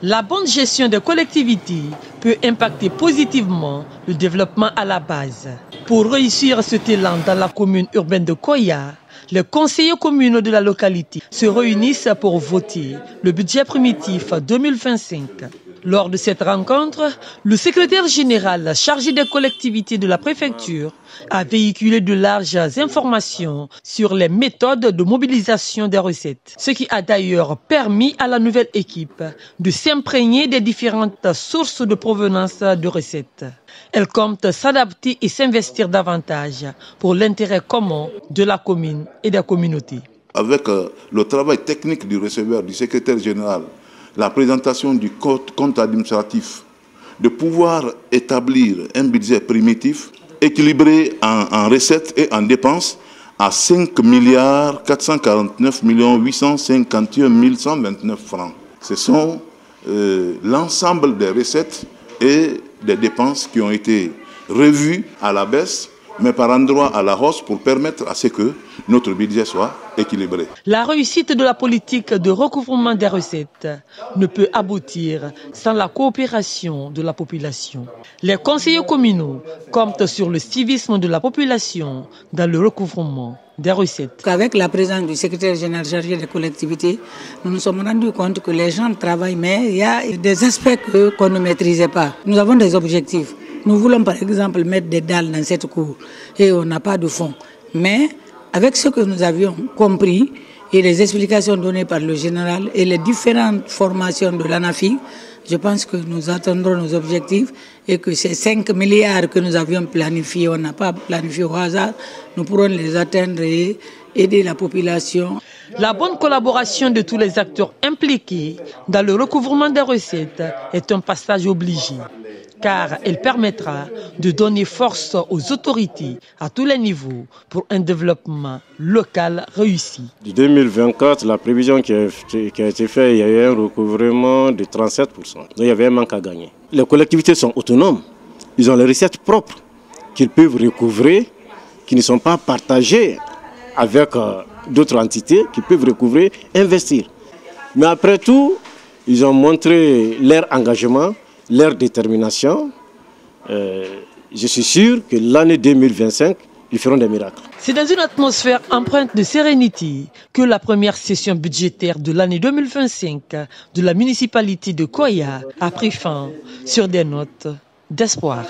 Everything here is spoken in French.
La bonne gestion des collectivités peut impacter positivement le développement à la base. Pour réussir cet élan dans la commune urbaine de Koya, les conseillers communaux de la localité se réunissent pour voter le budget primitif 2025. Lors de cette rencontre, le secrétaire général chargé des collectivités de la préfecture a véhiculé de larges informations sur les méthodes de mobilisation des recettes, ce qui a d'ailleurs permis à la nouvelle équipe de s'imprégner des différentes sources de provenance de recettes. Elle compte s'adapter et s'investir davantage pour l'intérêt commun de la commune et des communautés. Avec le travail technique du receveur, du secrétaire général, la présentation du compte administratif, de pouvoir établir un budget primitif équilibré en recettes et en dépenses à 5 449 851 129 francs. Ce sont l'ensemble des recettes et des dépenses qui ont été revues à la baisse, mais par endroits à la hausse pour permettre à ce que notre budget soit équilibré. La réussite de la politique de recouvrement des recettes ne peut aboutir sans la coopération de la population. Les conseillers communaux comptent sur le civisme de la population dans le recouvrement des recettes. Avec la présence du secrétaire général chargé des collectivités, nous nous sommes rendus compte que les gens travaillent, mais il y a des aspects qu'on ne maîtrisait pas. Nous avons des objectifs. Nous voulons par exemple mettre des dalles dans cette cour et on n'a pas de fonds. Mais avec ce que nous avions compris et les explications données par le général et les différentes formations de l'ANAFI, je pense que nous atteindrons nos objectifs et que ces 5 milliards que nous avions planifiés, on n'a pas planifié au hasard, nous pourrons les atteindre et aider la population. La bonne collaboration de tous les acteurs impliqués dans le recouvrement des recettes est un passage obligé, car elle permettra de donner force aux autorités à tous les niveaux pour un développement local réussi. En 2024, la prévision qui a été faite, il y a eu un recouvrement de 37%. Donc il y avait un manque à gagner. Les collectivités sont autonomes. Ils ont les recettes propres qu'ils peuvent recouvrer, qui ne sont pas partagées avec d'autres entités, qui peuvent recouvrer, investir. Mais après tout, ils ont montré leur engagement, leur détermination. Je suis sûr que l'année 2025, ils feront des miracles. C'est dans une atmosphère empreinte de sérénité que la première session budgétaire de l'année 2025 de la municipalité de Koya a pris fin sur des notes d'espoir.